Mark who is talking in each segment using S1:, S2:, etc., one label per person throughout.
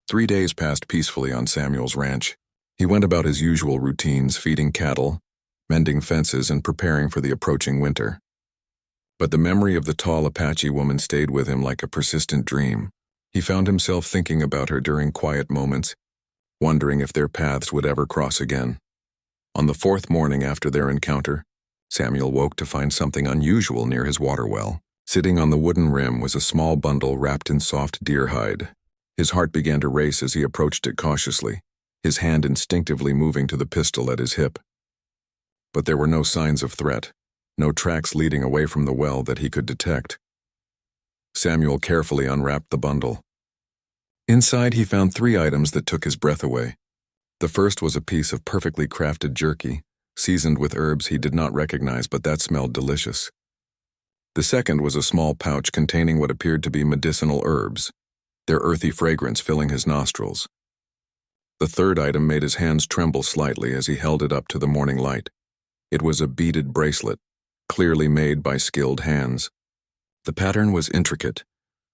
S1: 3 days passed peacefully on Samuel's ranch. He went about his usual routines, feeding cattle, mending fences, and preparing for the approaching winter. But the memory of the tall Apache woman stayed with him like a persistent dream. He found himself thinking about her during quiet moments, wondering if their paths would ever cross again. On the 4th morning after their encounter, Samuel woke to find something unusual near his water well. Sitting on the wooden rim was a small bundle wrapped in soft deer hide. His heart began to race as he approached it cautiously, his hand instinctively moving to the pistol at his hip. But there were no signs of threat, no tracks leading away from the well that he could detect. Samuel carefully unwrapped the bundle. Inside, he found 3 items that took his breath away. The first was a piece of perfectly crafted jerky, seasoned with herbs he did not recognize, but that smelled delicious. The second was a small pouch containing what appeared to be medicinal herbs, their earthy fragrance filling his nostrils. The third item made his hands tremble slightly as he held it up to the morning light. It was a beaded bracelet, clearly made by skilled hands. The pattern was intricate,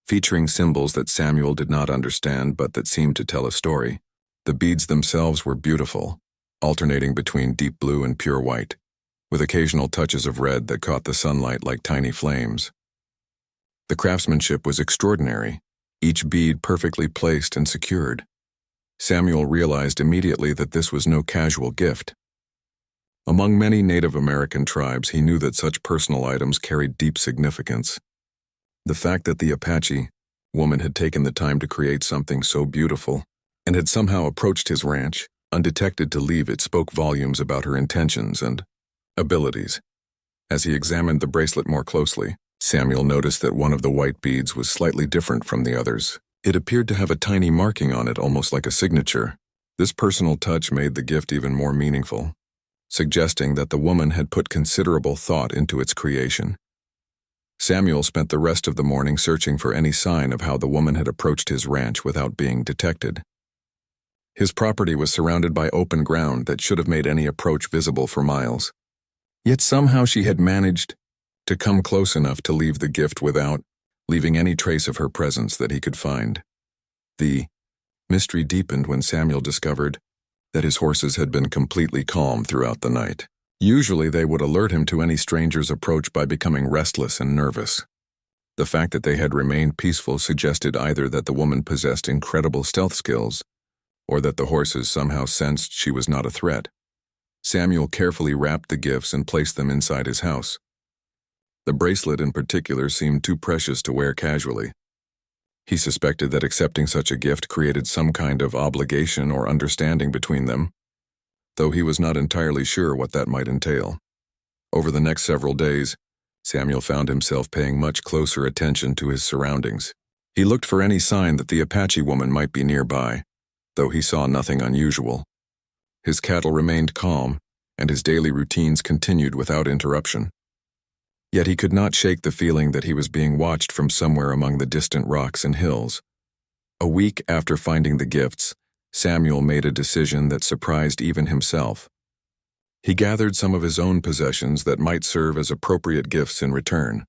S1: featuring symbols that Samuel did not understand but that seemed to tell a story. The beads themselves were beautiful, alternating between deep blue and pure white, with occasional touches of red that caught the sunlight like tiny flames. The craftsmanship was extraordinary, each bead perfectly placed and secured. Samuel realized immediately that this was no casual gift. Among many Native American tribes, he knew that such personal items carried deep significance. The fact that the Apache woman had taken the time to create something so beautiful and had somehow approached his ranch, undetected to leave it, spoke volumes about her intentions and abilities. As he examined the bracelet more closely, Samuel noticed that one of the white beads was slightly different from the others. It appeared to have a tiny marking on it, almost like a signature. This personal touch made the gift even more meaningful, suggesting that the woman had put considerable thought into its creation. Samuel spent the rest of the morning searching for any sign of how the woman had approached his ranch without being detected. His property was surrounded by open ground that should have made any approach visible for miles. Yet somehow she had managed to come close enough to leave the gift without leaving any trace of her presence that he could find. The mystery deepened when Samuel discovered that his horses had been completely calm throughout the night. Usually they would alert him to any stranger's approach by becoming restless and nervous. The fact that they had remained peaceful suggested either that the woman possessed incredible stealth skills, or that the horses somehow sensed she was not a threat. Samuel carefully wrapped the gifts and placed them inside his house. The bracelet in particular seemed too precious to wear casually. He suspected that accepting such a gift created some kind of obligation or understanding between them, though he was not entirely sure what that might entail. Over the next several days, Samuel found himself paying much closer attention to his surroundings. He looked for any sign that the Apache woman might be nearby, though he saw nothing unusual. His cattle remained calm, and his daily routines continued without interruption. Yet he could not shake the feeling that he was being watched from somewhere among the distant rocks and hills. A week after finding the gifts, Samuel made a decision that surprised even himself. He gathered some of his own possessions that might serve as appropriate gifts in return.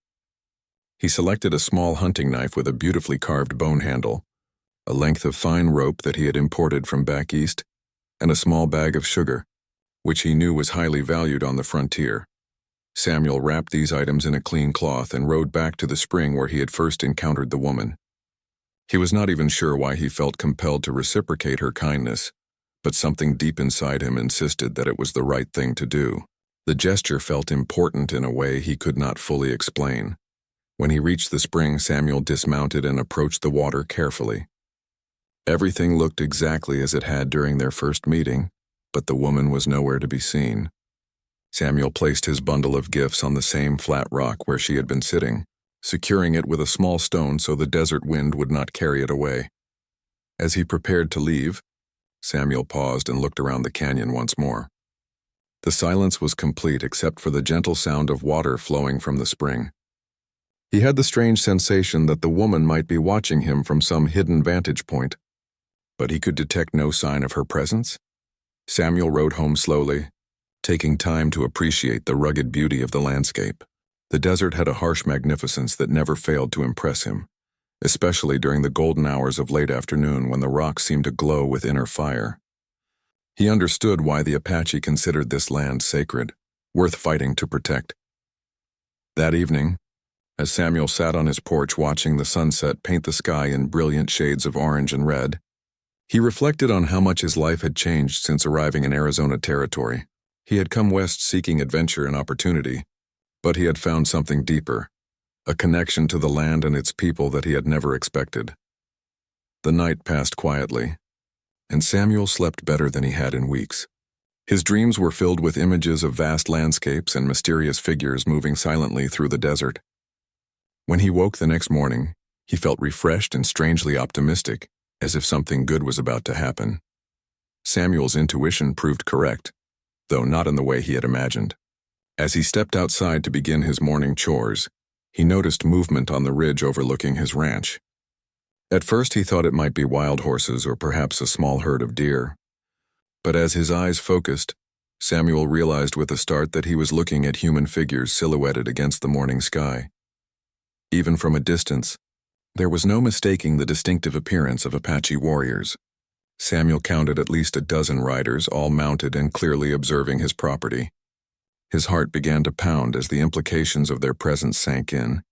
S1: He selected a small hunting knife with a beautifully carved bone handle, a length of fine rope that he had imported from back east, and a small bag of sugar, which he knew was highly valued on the frontier. Samuel wrapped these items in a clean cloth and rode back to the spring where he had first encountered the woman. He was not even sure why he felt compelled to reciprocate her kindness, but something deep inside him insisted that it was the right thing to do. The gesture felt important in a way he could not fully explain. When he reached the spring, Samuel dismounted and approached the water carefully. Everything looked exactly as it had during their first meeting, but the woman was nowhere to be seen. Samuel placed his bundle of gifts on the same flat rock where she had been sitting, securing it with a small stone so the desert wind would not carry it away. As he prepared to leave, Samuel paused and looked around the canyon once more. The silence was complete except for the gentle sound of water flowing from the spring. He had the strange sensation that the woman might be watching him from some hidden vantage point, but he could detect no sign of her presence. Samuel rode home slowly, taking time to appreciate the rugged beauty of the landscape. The desert had a harsh magnificence that never failed to impress him, especially during the golden hours of late afternoon when the rocks seemed to glow with inner fire. He understood why the Apache considered this land sacred, worth fighting to protect. That evening, as Samuel sat on his porch watching the sunset paint the sky in brilliant shades of orange and red, he reflected on how much his life had changed since arriving in Arizona territory. He had come west seeking adventure and opportunity, but he had found something deeper, a connection to the land and its people that he had never expected. The night passed quietly, and Samuel slept better than he had in weeks. His dreams were filled with images of vast landscapes and mysterious figures moving silently through the desert. When he woke the next morning, he felt refreshed and strangely optimistic, as if something good was about to happen. Samuel's intuition proved correct, though not in the way he had imagined. As he stepped outside to begin his morning chores, he noticed movement on the ridge overlooking his ranch. At first he thought it might be wild horses or perhaps a small herd of deer. But as his eyes focused, Samuel realized with a start that he was looking at human figures silhouetted against the morning sky. Even from a distance, there was no mistaking the distinctive appearance of Apache warriors. Samuel counted at least a dozen riders, all mounted and clearly observing his property. His heart began to pound as the implications of their presence sank in.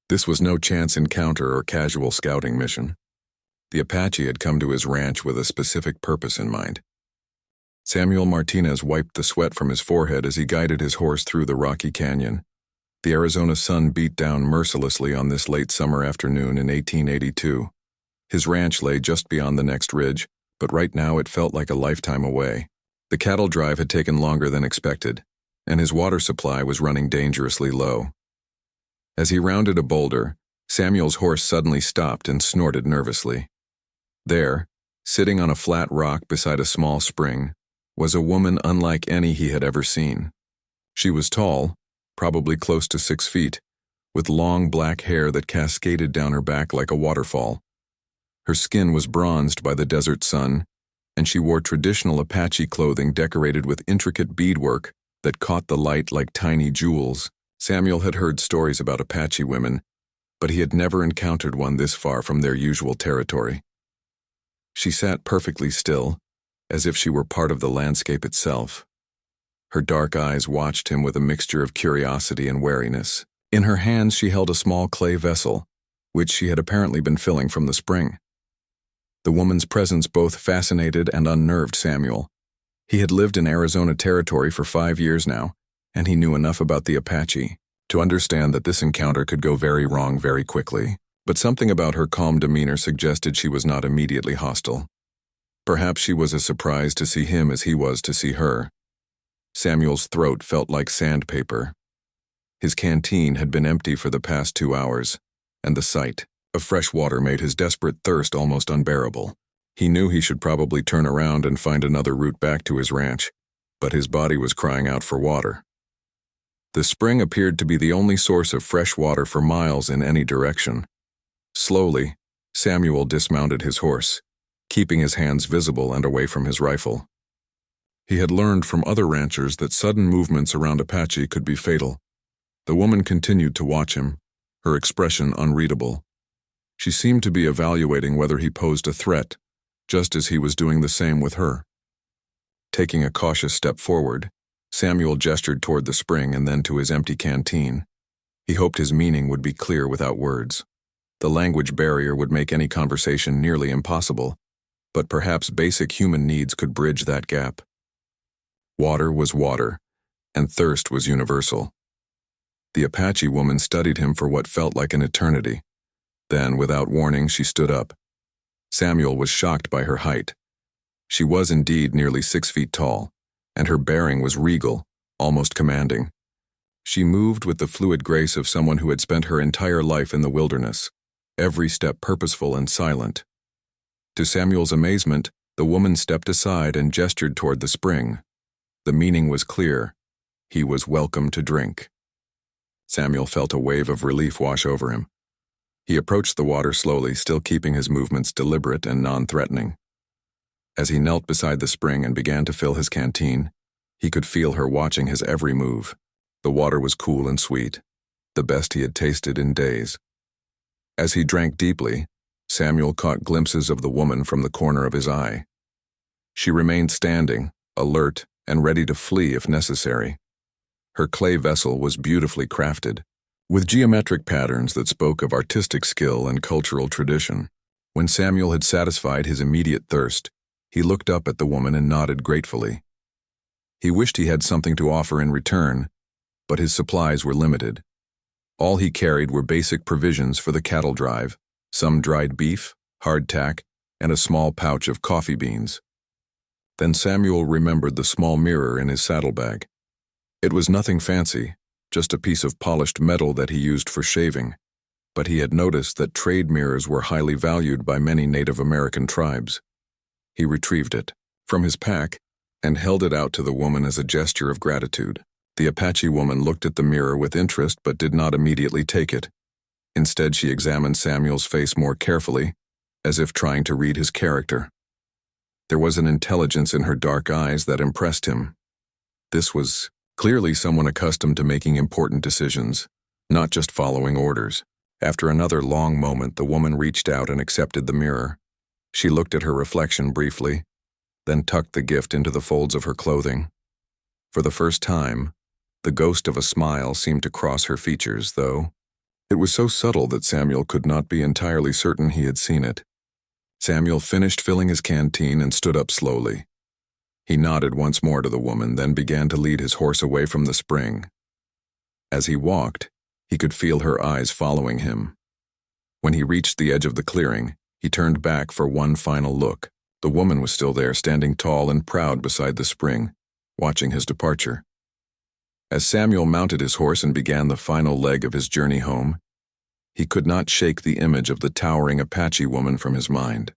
S1: This was no chance encounter or casual scouting mission. The Apache had come to his ranch with a specific purpose in mind. Samuel Martinez wiped the sweat from his forehead as he guided his horse through the rocky canyon. The Arizona sun beat down mercilessly on this late summer afternoon in 1882. His ranch lay just beyond the next ridge, but right now it felt like a lifetime away. The cattle drive had taken longer than expected, and his water supply was running dangerously low. As he rounded a boulder, Samuel's horse suddenly stopped and snorted nervously. There, sitting on a flat rock beside a small spring, was a woman unlike any he had ever seen. She was tall, probably close to 6 feet, with long black hair that cascaded down her back like a waterfall. Her skin was bronzed by the desert sun, and she wore traditional Apache clothing decorated with intricate beadwork that caught the light like tiny jewels. Samuel had heard stories about Apache women, but he had never encountered one this far from their usual territory. She sat perfectly still, as if she were part of the landscape itself. Her dark eyes watched him with a mixture of curiosity and wariness. In her hands she held a small clay vessel, which she had apparently been filling from the spring. The woman's presence both fascinated and unnerved Samuel. He had lived in Arizona territory for 5 years now, and he knew enough about the Apache to understand that this encounter could go very wrong very quickly. But something about her calm demeanor suggested she was not immediately hostile. Perhaps she was as surprised to see him as he was to see her. Samuel's throat felt like sandpaper. His canteen had been empty for the past 2 hours, and the sight of fresh water made his desperate thirst almost unbearable. He knew he should probably turn around and find another route back to his ranch, but his body was crying out for water. The spring appeared to be the only source of fresh water for miles in any direction. Slowly, Samuel dismounted his horse, keeping his hands visible and away from his rifle. He had learned from other ranchers that sudden movements around Apache could be fatal. The woman continued to watch him, her expression unreadable. She seemed to be evaluating whether he posed a threat, just as he was doing the same with her. Taking a cautious step forward, Samuel gestured toward the spring and then to his empty canteen. He hoped his meaning would be clear without words. The language barrier would make any conversation nearly impossible, but perhaps basic human needs could bridge that gap. Water was water, and thirst was universal. The Apache woman studied him for what felt like an eternity. Then, without warning, she stood up. Samuel was shocked by her height. She was indeed nearly 6 feet tall, and her bearing was regal, almost commanding. She moved with the fluid grace of someone who had spent her entire life in the wilderness, every step purposeful and silent. To Samuel's amazement, the woman stepped aside and gestured toward the spring. The meaning was clear. He was welcome to drink. Samuel felt a wave of relief wash over him. He approached the water slowly, still keeping his movements deliberate and non-threatening. As he knelt beside the spring and began to fill his canteen, he could feel her watching his every move. The water was cool and sweet, the best he had tasted in days. As he drank deeply, Samuel caught glimpses of the woman from the corner of his eye. She remained standing, alert, and ready to flee if necessary. Her clay vessel was beautifully crafted, with geometric patterns that spoke of artistic skill and cultural tradition. When Samuel had satisfied his immediate thirst, he looked up at the woman and nodded gratefully. He wished he had something to offer in return, but his supplies were limited. All he carried were basic provisions for the cattle drive, some dried beef, hardtack, and a small pouch of coffee beans. Then Samuel remembered the small mirror in his saddlebag. It was nothing fancy, just a piece of polished metal that he used for shaving, but he had noticed that trade mirrors were highly valued by many Native American tribes. He retrieved it from his pack and held it out to the woman as a gesture of gratitude. The Apache woman looked at the mirror with interest but did not immediately take it. Instead, she examined Samuel's face more carefully, as if trying to read his character. There was an intelligence in her dark eyes that impressed him. This was clearly someone accustomed to making important decisions, not just following orders. After another long moment, the woman reached out and accepted the mirror. She looked at her reflection briefly, then tucked the gift into the folds of her clothing. For the first time, the ghost of a smile seemed to cross her features, though it was so subtle that Samuel could not be entirely certain he had seen it. Samuel finished filling his canteen and stood up slowly. He nodded once more to the woman, then began to lead his horse away from the spring. As he walked, he could feel her eyes following him. When he reached the edge of the clearing, he turned back for one final look. The woman was still there, standing tall and proud beside the spring, watching his departure. As Samuel mounted his horse and began the final leg of his journey home, he could not shake the image of the towering Apache woman from his mind.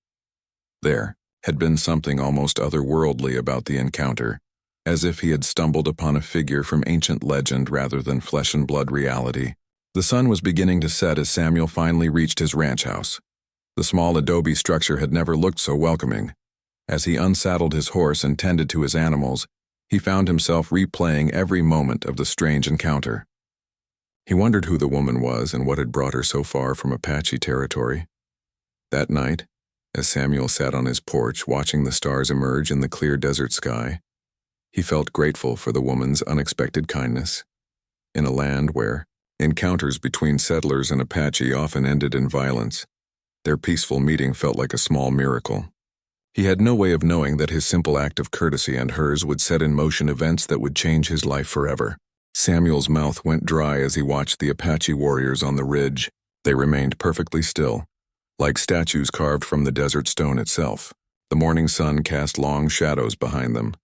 S1: There had been something almost otherworldly about the encounter, as if he had stumbled upon a figure from ancient legend rather than flesh and blood reality. The sun was beginning to set as Samuel finally reached his ranch house. The small adobe structure had never looked so welcoming. As he unsaddled his horse and tended to his animals, he found himself replaying every moment of the strange encounter. He wondered who the woman was and what had brought her so far from Apache territory. That night, as Samuel sat on his porch watching the stars emerge in the clear desert sky, he felt grateful for the woman's unexpected kindness. In a land where encounters between settlers and Apache often ended in violence, their peaceful meeting felt like a small miracle. He had no way of knowing that his simple act of courtesy and hers would set in motion events that would change his life forever. Samuel's mouth went dry as he watched the Apache warriors on the ridge. They remained perfectly still, like statues carved from the desert stone itself. The morning sun cast long shadows behind them,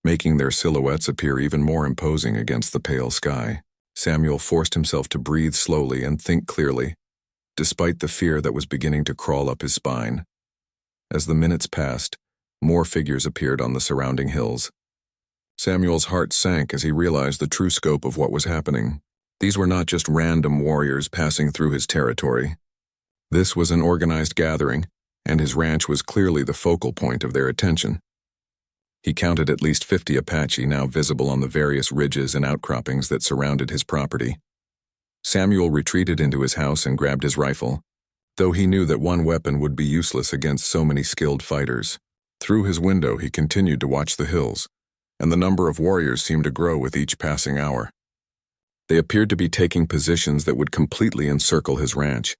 S1: making their silhouettes appear even more imposing against the pale sky. Samuel forced himself to breathe slowly and think clearly, despite the fear that was beginning to crawl up his spine. As the minutes passed, more figures appeared on the surrounding hills. Samuel's heart sank as he realized the true scope of what was happening. These were not just random warriors passing through his territory. This was an organized gathering, and his ranch was clearly the focal point of their attention. He counted at least 50 Apache now visible on the various ridges and outcroppings that surrounded his property. Samuel retreated into his house and grabbed his rifle, though he knew that one weapon would be useless against so many skilled fighters. Through his window, he continued to watch the hills, and the number of warriors seemed to grow with each passing hour. They appeared to be taking positions that would completely encircle his ranch,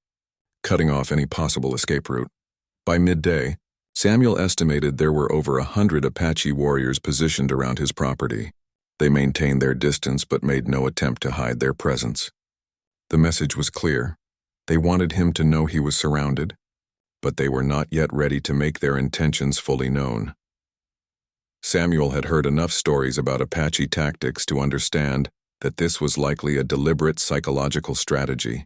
S1: cutting off any possible escape route. By midday, Samuel estimated there were over 100 Apache warriors positioned around his property. They maintained their distance but made no attempt to hide their presence. The message was clear. They wanted him to know he was surrounded, but they were not yet ready to make their intentions fully known. Samuel had heard enough stories about Apache tactics to understand that this was likely a deliberate psychological strategy.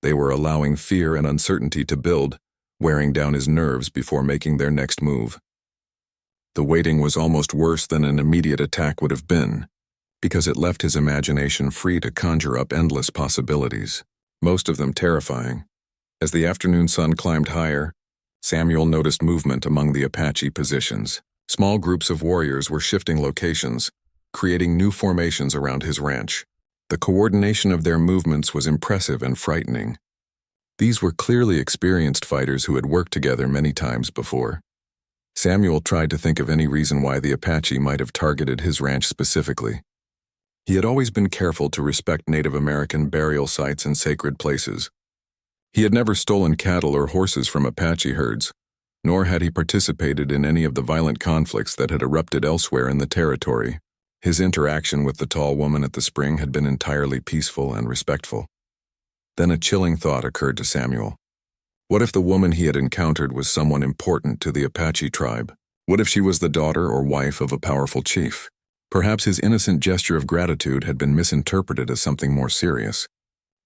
S1: They were allowing fear and uncertainty to build, wearing down his nerves before making their next move. The waiting was almost worse than an immediate attack would have been, because it left his imagination free to conjure up endless possibilities, most of them terrifying. As the afternoon sun climbed higher, Samuel noticed movement among the Apache positions. Small groups of warriors were shifting locations, creating new formations around his ranch. The coordination of their movements was impressive and frightening. These were clearly experienced fighters who had worked together many times before. Samuel tried to think of any reason why the Apache might have targeted his ranch specifically. He had always been careful to respect Native American burial sites and sacred places. He had never stolen cattle or horses from Apache herds, nor had he participated in any of the violent conflicts that had erupted elsewhere in the territory. His interaction with the tall woman at the spring had been entirely peaceful and respectful. Then a chilling thought occurred to Samuel. What if the woman he had encountered was someone important to the Apache tribe? What if she was the daughter or wife of a powerful chief? Perhaps his innocent gesture of gratitude had been misinterpreted as something more serious,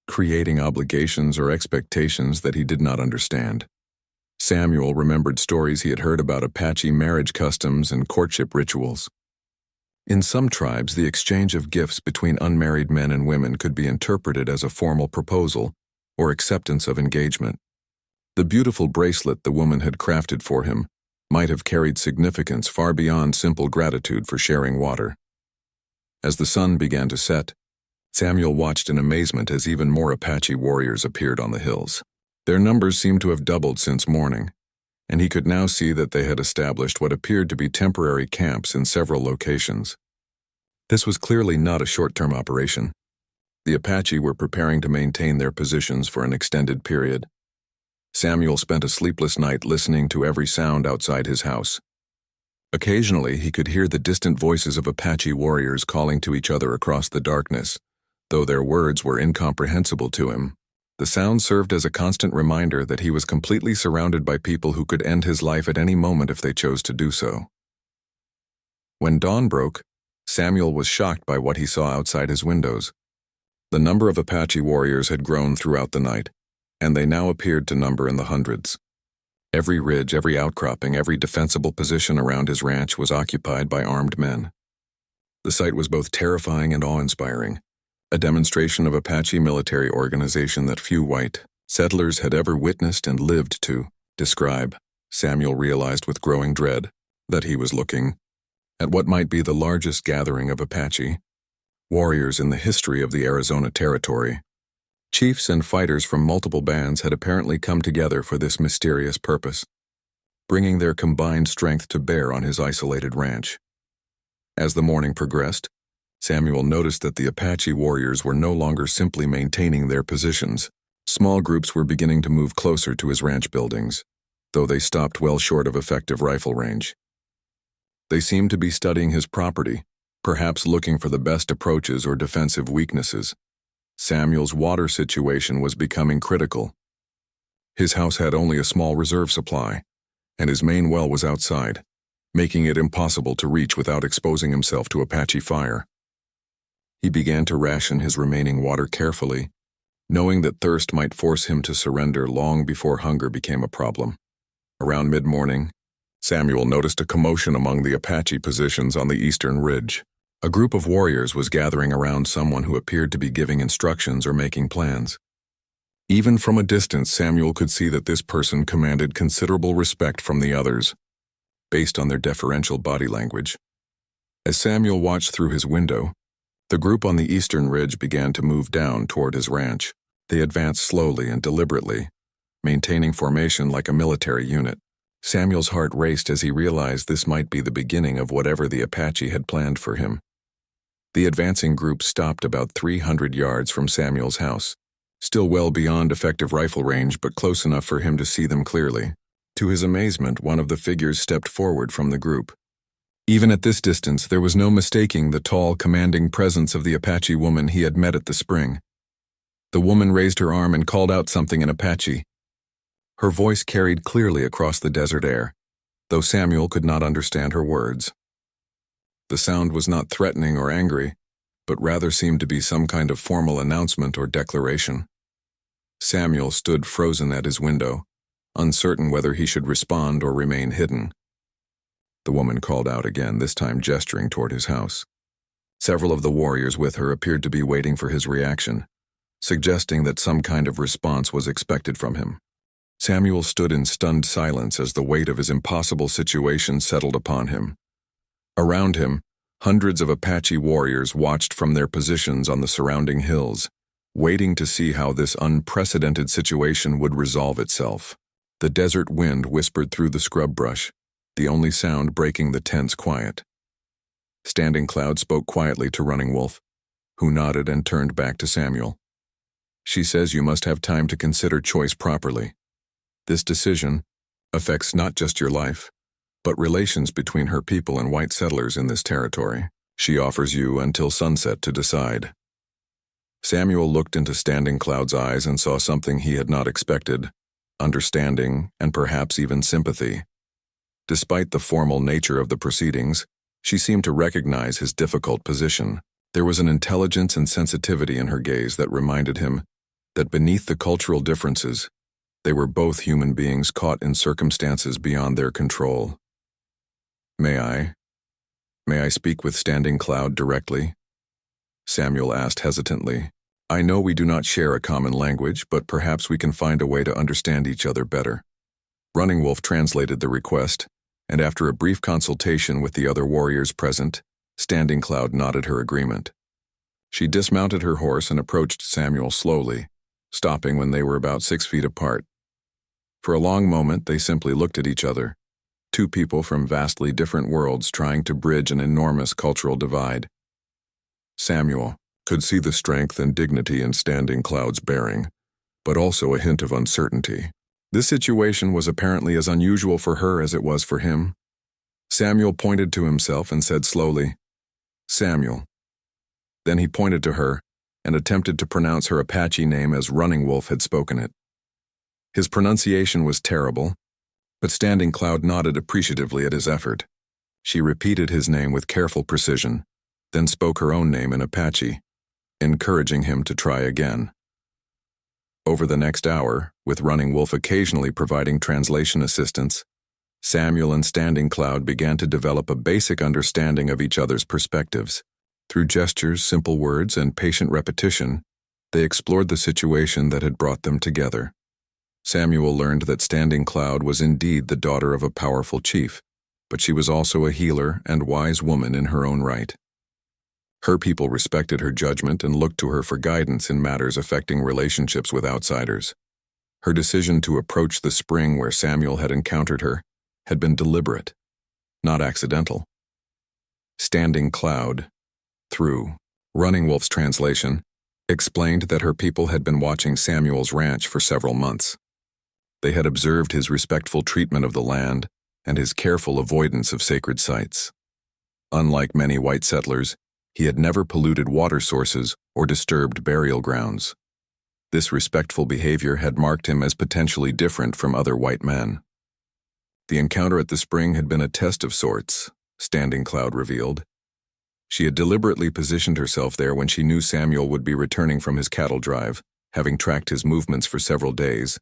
S1: creating obligations or expectations that he did not understand. Samuel remembered stories he had heard about Apache marriage customs and courtship rituals. In some tribes, the exchange of gifts between unmarried men and women could be interpreted as a formal proposal or acceptance of engagement. The beautiful bracelet the woman had crafted for him might have carried significance far beyond simple gratitude for sharing water. As the sun began to set, Samuel watched in amazement as even more Apache warriors appeared on the hills. Their numbers seemed to have doubled since morning, and he could now see that they had established what appeared to be temporary camps in several locations. This was clearly not a short-term operation. The Apache were preparing to maintain their positions for an extended period. Samuel spent a sleepless night listening to every sound outside his house. Occasionally, he could hear the distant voices of Apache warriors calling to each other across the darkness, though their words were incomprehensible to him. The sound served as a constant reminder that he was completely surrounded by people who could end his life at any moment if they chose to do so. When dawn broke, Samuel was shocked by what he saw outside his windows. The number of Apache warriors had grown throughout the night, and they now appeared to number in the hundreds. Every ridge, every outcropping, every defensible position around his ranch was occupied by armed men. The sight was both terrifying and awe-inspiring, a demonstration of Apache military organization that few white settlers had ever witnessed and lived to describe. Samuel realized with growing dread that he was looking at what might be the largest gathering of Apache warriors in the history of the Arizona Territory. Chiefs and fighters from multiple bands had apparently come together for this mysterious purpose, bringing their combined strength to bear on his isolated ranch. As the morning progressed, Samuel noticed that the Apache warriors were no longer simply maintaining their positions. Small groups were beginning to move closer to his ranch buildings, though they stopped well short of effective rifle range. They seemed to be studying his property, perhaps looking for the best approaches or defensive weaknesses. Samuel's water situation was becoming critical. His house had only a small reserve supply, and his main well was outside, making it impossible to reach without exposing himself to Apache fire. He began to ration his remaining water carefully, knowing that thirst might force him to surrender long before hunger became a problem. Around mid-morning, Samuel noticed a commotion among the Apache positions on the eastern ridge. A group of warriors was gathering around someone who appeared to be giving instructions or making plans. Even from a distance, Samuel could see that this person commanded considerable respect from the others, based on their deferential body language. As Samuel watched through his window, the group on the eastern ridge began to move down toward his ranch. They advanced slowly and deliberately, maintaining formation like a military unit. Samuel's heart raced as he realized this might be the beginning of whatever the Apache had planned for him. The advancing group stopped about 300 yards from Samuel's house, still well beyond effective rifle range but close enough for him to see them clearly. To his amazement, one of the figures stepped forward from the group. Even at this distance, there was no mistaking the tall, commanding presence of the Apache woman he had met at the spring. The woman raised her arm and called out something in Apache. Her voice carried clearly across the desert air, though Samuel could not understand her words. The sound was not threatening or angry, but rather seemed to be some kind of formal announcement or declaration. Samuel stood frozen at his window, uncertain whether he should respond or remain hidden. The woman called out again, this time gesturing toward his house. Several of the warriors with her appeared to be waiting for his reaction, suggesting that some kind of response was expected from him. Samuel stood in stunned silence as the weight of his impossible situation settled upon him. Around him, hundreds of Apache warriors watched from their positions on the surrounding hills, waiting to see how this unprecedented situation would resolve itself. The desert wind whispered through the scrub brush, the only sound breaking the tense quiet. Standing Cloud spoke quietly to Running Wolf, who nodded and turned back to Samuel. She says you must have time to consider choice properly. This decision affects not just your life, but relations between her people and white settlers in this territory. She offers you until sunset to decide. Samuel looked into Standing Cloud's eyes and saw something he had not expected, understanding and perhaps even sympathy. Despite the formal nature of the proceedings, she seemed to recognize his difficult position. There was an intelligence and sensitivity in her gaze that reminded him that beneath the cultural differences, they were both human beings caught in circumstances beyond their control. May I speak with Standing Cloud directly? Samuel asked hesitantly. I know we do not share a common language, but perhaps we can find a way to understand each other better. Running Wolf translated the request, and after a brief consultation with the other warriors present, Standing Cloud nodded her agreement. She dismounted her horse and approached Samuel slowly, stopping when they were about 6 feet apart. For a long moment, they simply looked at each other, two people from vastly different worlds trying to bridge an enormous cultural divide. Samuel could see the strength and dignity in Standing Cloud's bearing, but also a hint of uncertainty. This situation was apparently as unusual for her as it was for him. Samuel pointed to himself and said slowly, Samuel. Then he pointed to her and attempted to pronounce her Apache name as Running Wolf had spoken it. His pronunciation was terrible, but Standing Cloud nodded appreciatively at his effort. She repeated his name with careful precision, then spoke her own name in Apache, encouraging him to try again. Over the next hour, with Running Wolf occasionally providing translation assistance, Samuel and Standing Cloud began to develop a basic understanding of each other's perspectives. Through gestures, simple words, and patient repetition, they explored the situation that had brought them together. Samuel learned that Standing Cloud was indeed the daughter of a powerful chief, but she was also a healer and wise woman in her own right. Her people respected her judgment and looked to her for guidance in matters affecting relationships with outsiders. Her decision to approach the spring where Samuel had encountered her had been deliberate, not accidental. Standing Cloud, through Running Wolf's translation, explained that her people had been watching Samuel's ranch for several months. They had observed his respectful treatment of the land and his careful avoidance of sacred sites. Unlike many white settlers, he had never polluted water sources or disturbed burial grounds. This respectful behavior had marked him as potentially different from other white men. The encounter at the spring had been a test of sorts, Standing Cloud revealed. She had deliberately positioned herself there when she knew Samuel would be returning from his cattle drive, having tracked his movements for several days.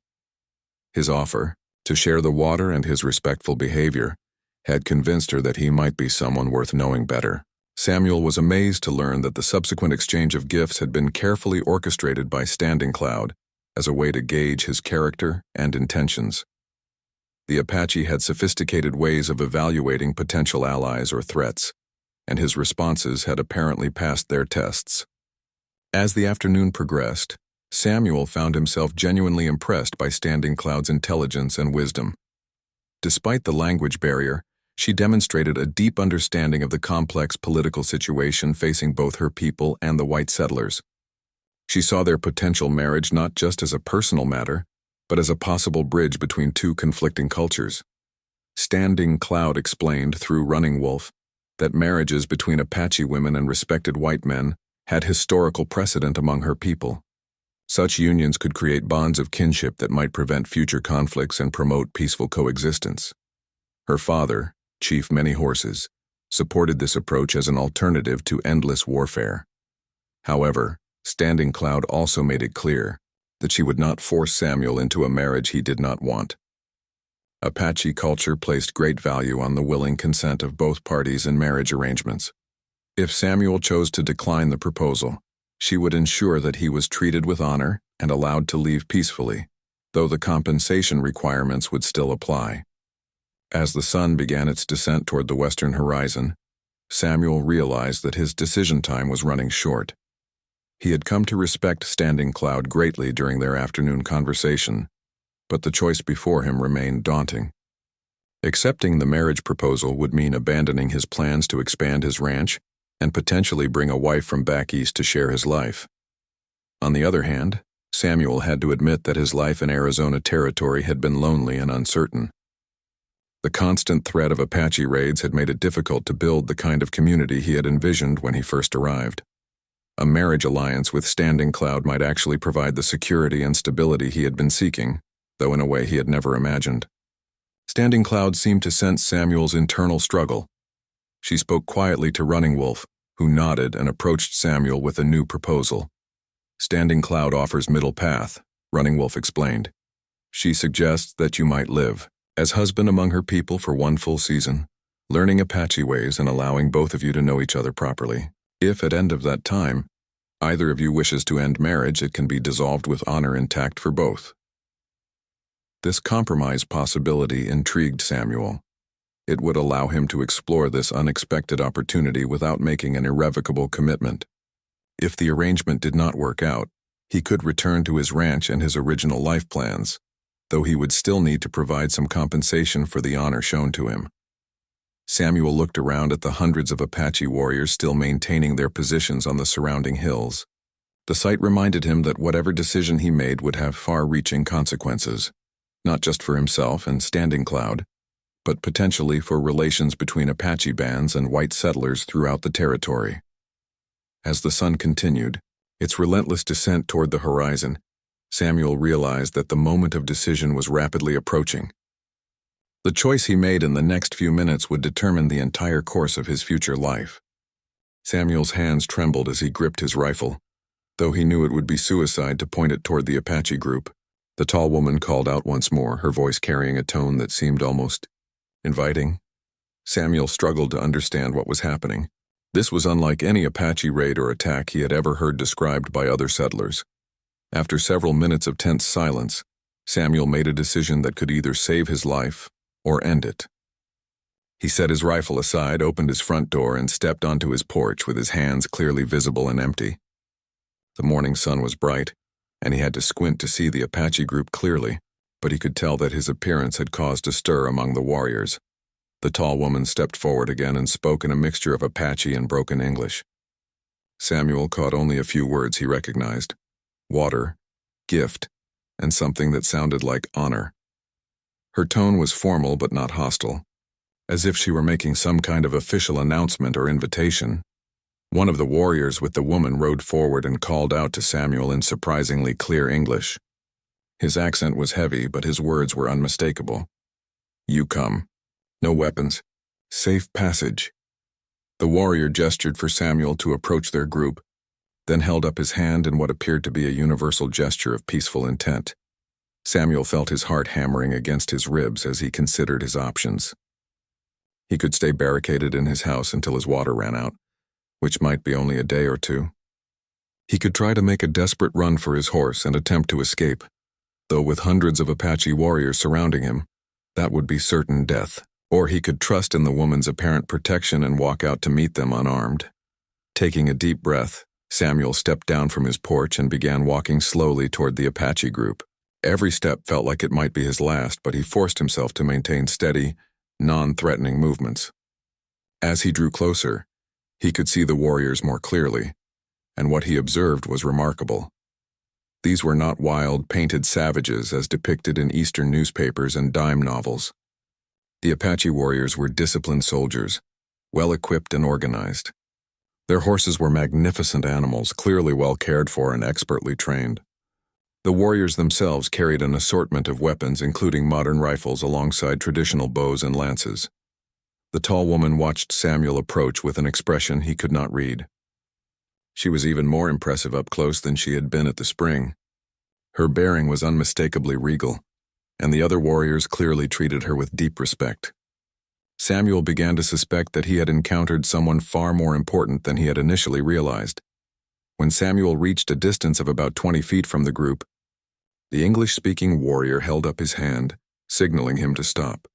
S1: His offer, to share the water and his respectful behavior, had convinced her that he might be someone worth knowing better. Samuel was amazed to learn that the subsequent exchange of gifts had been carefully orchestrated by Standing Cloud as a way to gauge his character and intentions. The Apache had sophisticated ways of evaluating potential allies or threats, and his responses had apparently passed their tests. As the afternoon progressed, Samuel found himself genuinely impressed by Standing Cloud's intelligence and wisdom. Despite the language barrier, she demonstrated a deep understanding of the complex political situation facing both her people and the white settlers. She saw their potential marriage not just as a personal matter, but as a possible bridge between two conflicting cultures. Standing Cloud explained through Running Wolf that marriages between Apache women and respected white men had historical precedent among her people. Such unions could create bonds of kinship that might prevent future conflicts and promote peaceful coexistence. Her father, Chief Many Horses, supported this approach as an alternative to endless warfare. However, Standing Cloud also made it clear that she would not force Samuel into a marriage he did not want. Apache culture placed great value on the willing consent of both parties in marriage arrangements. If Samuel chose to decline the proposal, she would ensure that he was treated with honor and allowed to leave peacefully, though the compensation requirements would still apply. As the sun began its descent toward the western horizon, Samuel realized that his decision time was running short. He had come to respect Standing Cloud greatly during their afternoon conversation, but the choice before him remained daunting. Accepting the marriage proposal would mean abandoning his plans to expand his ranch and potentially bring a wife from back east to share his life. On the other hand, Samuel had to admit that his life in Arizona territory had been lonely and uncertain. The constant threat of Apache raids had made it difficult to build the kind of community he had envisioned when he first arrived. A marriage alliance with Standing Cloud might actually provide the security and stability he had been seeking, though in a way he had never imagined. Standing Cloud seemed to sense Samuel's internal struggle. She spoke quietly to Running Wolf, who nodded and approached Samuel with a new proposal. Standing Cloud offers middle path, Running Wolf explained. She suggests that you might live as husband among her people for one full season, learning Apache ways and allowing both of you to know each other properly. If at end of that time, either of you wishes to end marriage, it can be dissolved with honor intact for both. This compromise possibility intrigued Samuel. It would allow him to explore this unexpected opportunity without making an irrevocable commitment. If the arrangement did not work out, he could return to his ranch and his original life plans, though he would still need to provide some compensation for the honor shown to him. Samuel looked around at the hundreds of Apache warriors still maintaining their positions on the surrounding hills. The sight reminded him that whatever decision he made would have far-reaching consequences, not just for himself and Standing Cloud, but potentially for relations between Apache bands and white settlers throughout the territory. As the sun continued, its relentless descent toward the horizon, Samuel realized that the moment of decision was rapidly approaching. The choice he made in the next few minutes would determine the entire course of his future life. Samuel's hands trembled as he gripped his rifle. Though he knew it would be suicide to point it toward the Apache group, the tall woman called out once more, her voice carrying a tone that seemed almost inviting. Samuel struggled to understand what was happening. This was unlike any Apache raid or attack he had ever heard described by other settlers. After several minutes of tense silence, Samuel made a decision that could either save his life or end it. He set his rifle aside, opened his front door, and stepped onto his porch with his hands clearly visible and empty. The morning sun was bright, and he had to squint to see the Apache group clearly, but he could tell that his appearance had caused a stir among the warriors. The tall woman stepped forward again and spoke in a mixture of Apache and broken English. Samuel caught only a few words he recognized: water, gift, and something that sounded like honor. Her tone was formal but not hostile, as if she were making some kind of official announcement or invitation. One of the warriors with the woman rode forward and called out to Samuel in surprisingly clear English. His accent was heavy, but his words were unmistakable. "You come. No weapons. Safe passage." The warrior gestured for Samuel to approach their group, then held up his hand in what appeared to be a universal gesture of peaceful intent. Samuel felt his heart hammering against his ribs as he considered his options. He could stay barricaded in his house until his water ran out, which might be only a day or two. He could try to make a desperate run for his horse and attempt to escape, though with hundreds of Apache warriors surrounding him, that would be certain death. Or he could trust in the woman's apparent protection and walk out to meet them unarmed. Taking a deep breath, Samuel stepped down from his porch and began walking slowly toward the Apache group. Every step felt like it might be his last, but he forced himself to maintain steady, non-threatening movements. As he drew closer, he could see the warriors more clearly, and what he observed was remarkable. These were not wild, painted savages as depicted in Eastern newspapers and dime novels. The Apache warriors were disciplined soldiers, well-equipped and organized. Their horses were magnificent animals, clearly well cared for and expertly trained. The warriors themselves carried an assortment of weapons, including modern rifles alongside traditional bows and lances. The tall woman watched Samuel approach with an expression he could not read. She was even more impressive up close than she had been at the spring. Her bearing was unmistakably regal, and the other warriors clearly treated her with deep respect. Samuel began to suspect that he had encountered someone far more important than he had initially realized. When Samuel reached a distance of about 20 feet from the group, the English-speaking warrior held up his hand, signaling him to stop.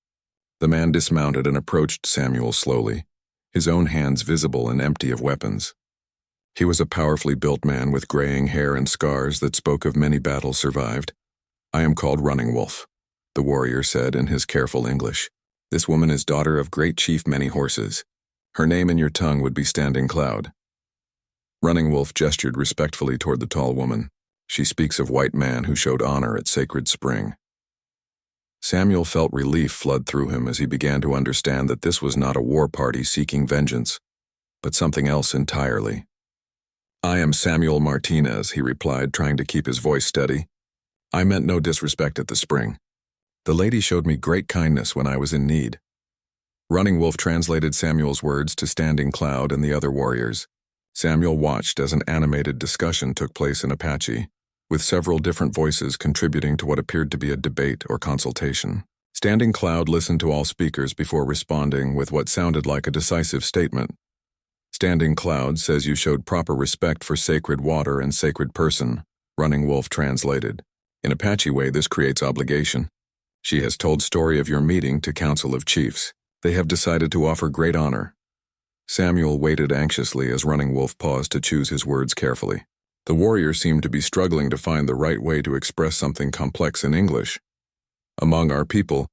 S1: The man dismounted and approached Samuel slowly, his own hands visible and empty of weapons. He was a powerfully built man with graying hair and scars that spoke of many battles survived. "I am called Running Wolf," the warrior said in his careful English. "This woman is daughter of great chief Many Horses. Her name in your tongue would be Standing Cloud." Running Wolf gestured respectfully toward the tall woman. "She speaks of white man who showed honor at Sacred Spring." Samuel felt relief flood through him as he began to understand that this was not a war party seeking vengeance, but something else entirely. "I am Samuel Martinez," he replied, trying to keep his voice steady. "I meant no disrespect at the spring. The lady showed me great kindness when I was in need." Running Wolf translated Samuel's words to Standing Cloud and the other warriors. Samuel watched as an animated discussion took place in Apache, with several different voices contributing to what appeared to be a debate or consultation. Standing Cloud listened to all speakers before responding with what sounded like a decisive statement. "Standing Cloud says you showed proper respect for sacred water and sacred person," Running Wolf translated. "In Apache way, this creates obligation. She has told story of your meeting to Council of Chiefs. They have decided to offer great honor." Samuel waited anxiously as Running Wolf paused to choose his words carefully. The warrior seemed to be struggling to find the right way to express something complex in English. "Among our people,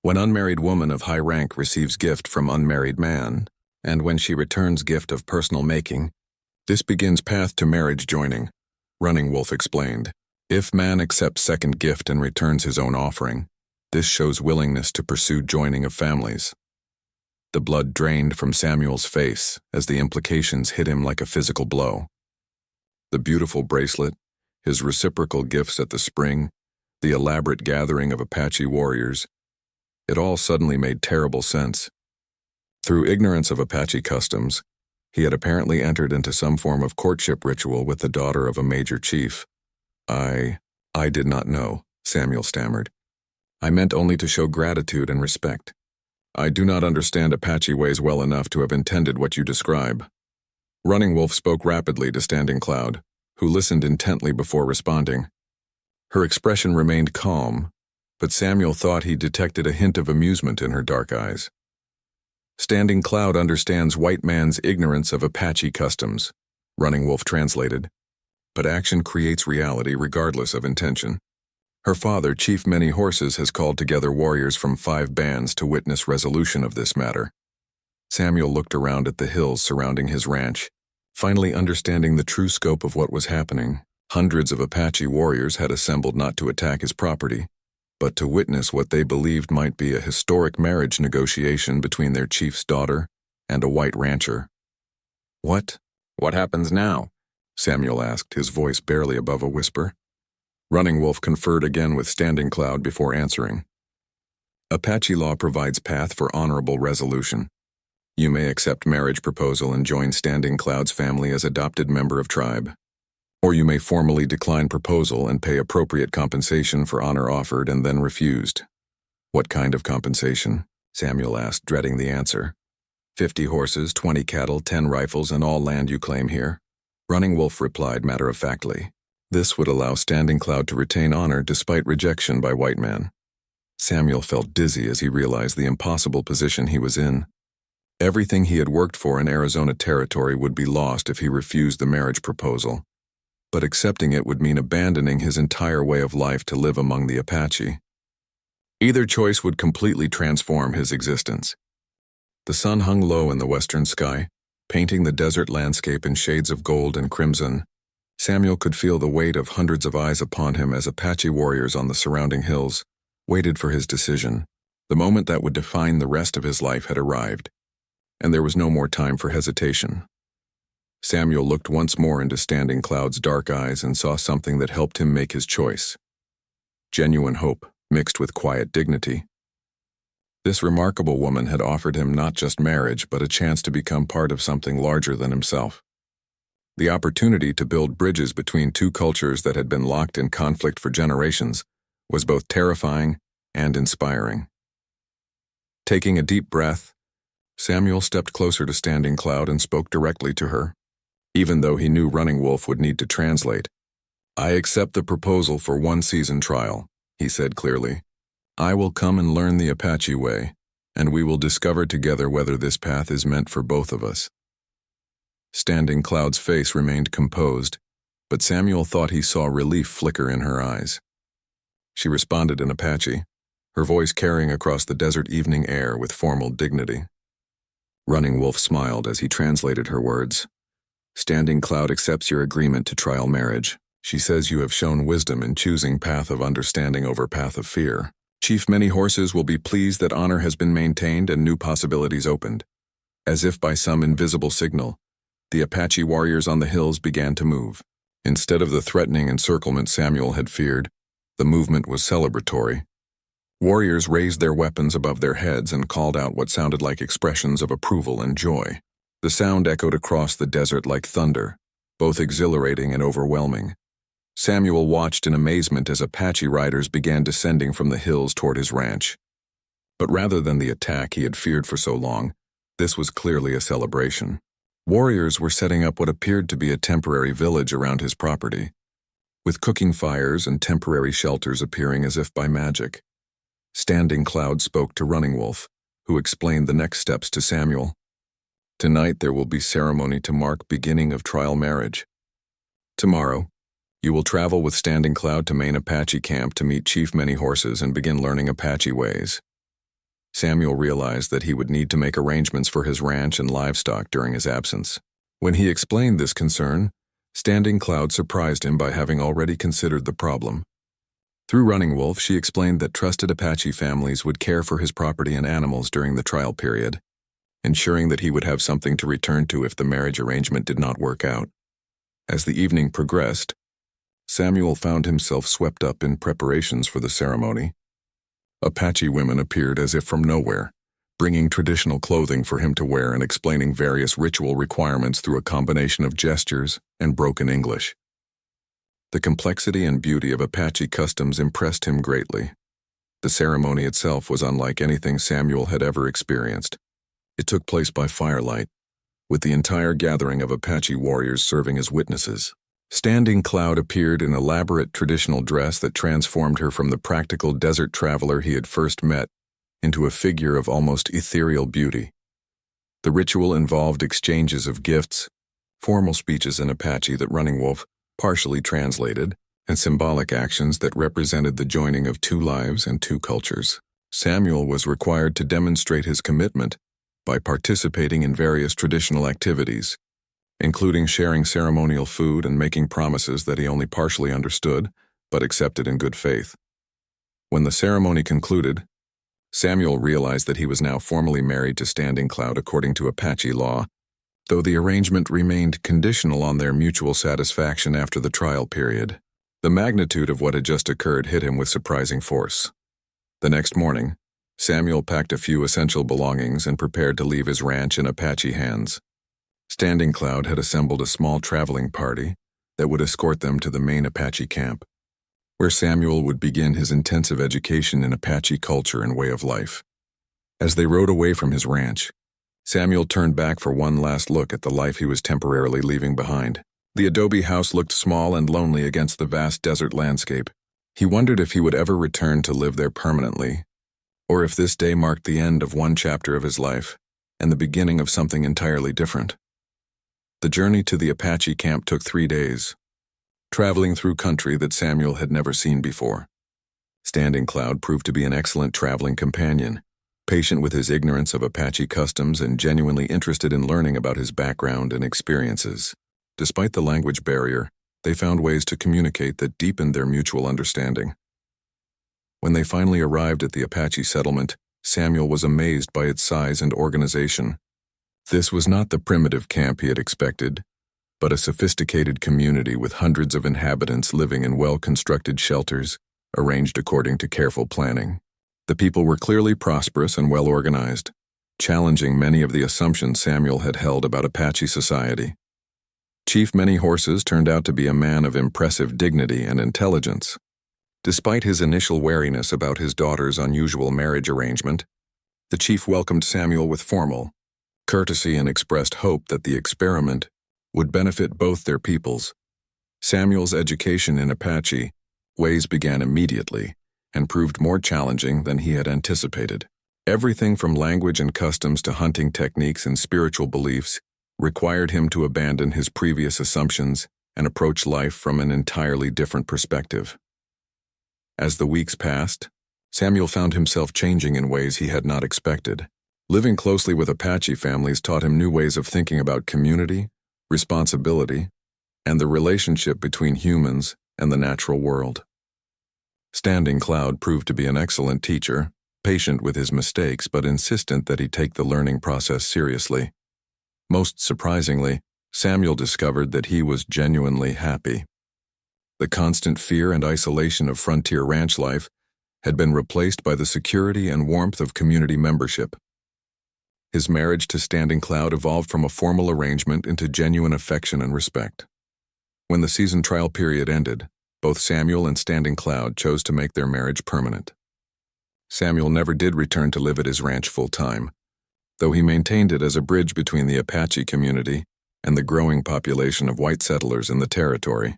S1: when unmarried woman of high rank receives gift from unmarried man, and when she returns gift of personal making, this begins path to marriage joining," Running Wolf explained. "If man accepts second gift and returns his own offering, this shows willingness to pursue joining of families." The blood drained from Samuel's face as the implications hit him like a physical blow. The beautiful bracelet, his reciprocal gifts at the spring, the elaborate gathering of Apache warriors, it all suddenly made terrible sense. Through ignorance of Apache customs, he had apparently entered into some form of courtship ritual with the daughter of a major chief. I did not know," Samuel stammered. "I meant only to show gratitude and respect. I do not understand Apache ways well enough to have intended what you describe." Running Wolf spoke rapidly to Standing Cloud, who listened intently before responding. Her expression remained calm, but Samuel thought he detected a hint of amusement in her dark eyes. "Standing Cloud understands white man's ignorance of Apache customs," Running Wolf translated, "but action creates reality regardless of intention. Her father, Chief Many Horses, has called together warriors from 5 bands to witness resolution of this matter." Samuel looked around at the hills surrounding his ranch, finally understanding the true scope of what was happening. Hundreds of Apache warriors had assembled not to attack his property, but to witness what they believed might be a historic marriage negotiation between their chief's daughter and a white rancher. What happens now?" Samuel asked, his voice barely above a whisper. Running Wolf conferred again with Standing Cloud before answering. "Apache law provides path for honorable resolution. You may accept marriage proposal and join Standing Cloud's family as adopted member of tribe. Or you may formally decline proposal and pay appropriate compensation for honor offered and then refused." "What kind of compensation?" Samuel asked, dreading the answer. 50 horses, 20 cattle, 10 rifles, and all land you claim here," Running Wolf replied matter-of-factly. This would allow Standing Cloud to retain honor despite rejection by white man. Samuel felt dizzy as he realized the impossible position he was in. Everything he had worked for in Arizona territory would be lost if he refused the marriage proposal, but accepting it would mean abandoning his entire way of life to live among the Apache. Either choice would completely transform his existence. The sun hung low in the western sky, painting the desert landscape in shades of gold and crimson. Samuel could feel the weight of hundreds of eyes upon him as Apache warriors on the surrounding hills waited for his decision. The moment that would define the rest of his life had arrived, and there was no more time for hesitation. Samuel looked once more into Standing Cloud's dark eyes and saw something that helped him make his choice. Genuine hope, mixed with quiet dignity. This remarkable woman had offered him not just marriage, but a chance to become part of something larger than himself. The opportunity to build bridges between 2 cultures that had been locked in conflict for generations was both terrifying and inspiring. Taking a deep breath, Samuel stepped closer to Standing Cloud and spoke directly to her, even though he knew Running Wolf would need to translate. "I accept the proposal for 1-season trial," he said clearly. "I will come and learn the Apache way, and we will discover together whether this path is meant for both of us." Standing Cloud's face remained composed, but Samuel thought he saw relief flicker in her eyes. She responded in Apache, her voice carrying across the desert evening air with formal dignity. Running Wolf smiled as he translated her words. Standing Cloud accepts your agreement to trial marriage. She says you have shown wisdom in choosing path of understanding over path of fear. Chief Many Horses will be pleased that honor has been maintained and new possibilities opened. As if by some invisible signal, the Apache warriors on the hills began to move. Instead of the threatening encirclement Samuel had feared, the movement was celebratory. Warriors raised their weapons above their heads and called out what sounded like expressions of approval and joy. The sound echoed across the desert like thunder, both exhilarating and overwhelming. Samuel watched in amazement as Apache riders began descending from the hills toward his ranch. But rather than the attack he had feared for so long, this was clearly a celebration. Warriors were setting up what appeared to be a temporary village around his property, with cooking fires and temporary shelters appearing as if by magic. Standing Cloud spoke to Running Wolf, who explained the next steps to Samuel. Tonight there will be ceremony to mark beginning of trial marriage. Tomorrow, you will travel with Standing Cloud to main Apache camp to meet Chief Many Horses and begin learning Apache ways. Samuel realized that he would need to make arrangements for his ranch and livestock during his absence. When he explained this concern, Standing Cloud surprised him by having already considered the problem. Through Running Wolf, she explained that trusted Apache families would care for his property and animals during the trial period, ensuring that he would have something to return to if the marriage arrangement did not work out. As the evening progressed, Samuel found himself swept up in preparations for the ceremony. Apache women appeared as if from nowhere, bringing traditional clothing for him to wear and explaining various ritual requirements through a combination of gestures and broken English. The complexity and beauty of Apache customs impressed him greatly. The ceremony itself was unlike anything Samuel had ever experienced. It took place by firelight, with the entire gathering of Apache warriors serving as witnesses. Standing Cloud appeared in elaborate traditional dress that transformed her from the practical desert traveler he had first met into a figure of almost ethereal beauty. The ritual involved exchanges of gifts, formal speeches in Apache that Running Wolf partially translated, and symbolic actions that represented the joining of two lives and two cultures. Samuel was required to demonstrate his commitment by participating in various traditional activities, including sharing ceremonial food and making promises that he only partially understood, but accepted in good faith. When the ceremony concluded, Samuel realized that he was now formally married to Standing Cloud according to Apache law, though the arrangement remained conditional on their mutual satisfaction after the trial period. The magnitude of what had just occurred hit him with surprising force. The next morning, Samuel packed a few essential belongings and prepared to leave his ranch in Apache hands. Standing Cloud had assembled a small traveling party that would escort them to the main Apache camp, where Samuel would begin his intensive education in Apache culture and way of life. As they rode away from his ranch, Samuel turned back for one last look at the life he was temporarily leaving behind. The adobe house looked small and lonely against the vast desert landscape. He wondered if he would ever return to live there permanently, or if this day marked the end of one chapter of his life and the beginning of something entirely different. The journey to the Apache camp took 3 days, traveling through country that Samuel had never seen before. Standing Cloud proved to be an excellent traveling companion, patient with his ignorance of Apache customs and genuinely interested in learning about his background and experiences. Despite the language barrier, they found ways to communicate that deepened their mutual understanding. When they finally arrived at the Apache settlement, Samuel was amazed by its size and organization. This was not the primitive camp he had expected, but a sophisticated community with hundreds of inhabitants living in well-constructed shelters, arranged according to careful planning. The people were clearly prosperous and well-organized, challenging many of the assumptions Samuel had held about Apache society. Chief Many Horses turned out to be a man of impressive dignity and intelligence. Despite his initial wariness about his daughter's unusual marriage arrangement, the chief welcomed Samuel with formal courtesy and expressed hope that the experiment would benefit both their peoples. Samuel's education in Apache ways began immediately and proved more challenging than he had anticipated. Everything from language and customs to hunting techniques and spiritual beliefs, required him to abandon his previous assumptions and approach life from an entirely different perspective. As the weeks passed, Samuel found himself changing in ways he had not expected. Living closely with Apache families taught him new ways of thinking about community, responsibility, and the relationship between humans and the natural world. Standing Cloud proved to be an excellent teacher, patient with his mistakes but insistent that he take the learning process seriously. Most surprisingly, Samuel discovered that he was genuinely happy. The constant fear and isolation of frontier ranch life had been replaced by the security and warmth of community membership. His marriage to Standing Cloud evolved from a formal arrangement into genuine affection and respect. When the season trial period ended, both Samuel and Standing Cloud chose to make their marriage permanent. Samuel never did return to live at his ranch full-time, though he maintained it as a bridge between the Apache community and the growing population of white settlers in the territory.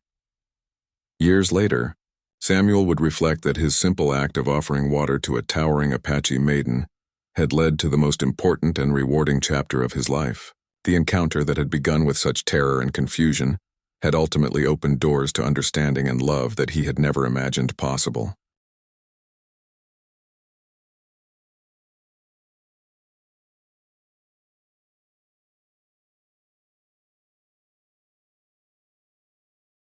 S1: Years later, Samuel would reflect that his simple act of offering water to a towering Apache Maiden had led to the most important and rewarding chapter of his life. The encounter that had begun with such terror and confusion had ultimately opened doors to understanding and love that he had never imagined possible.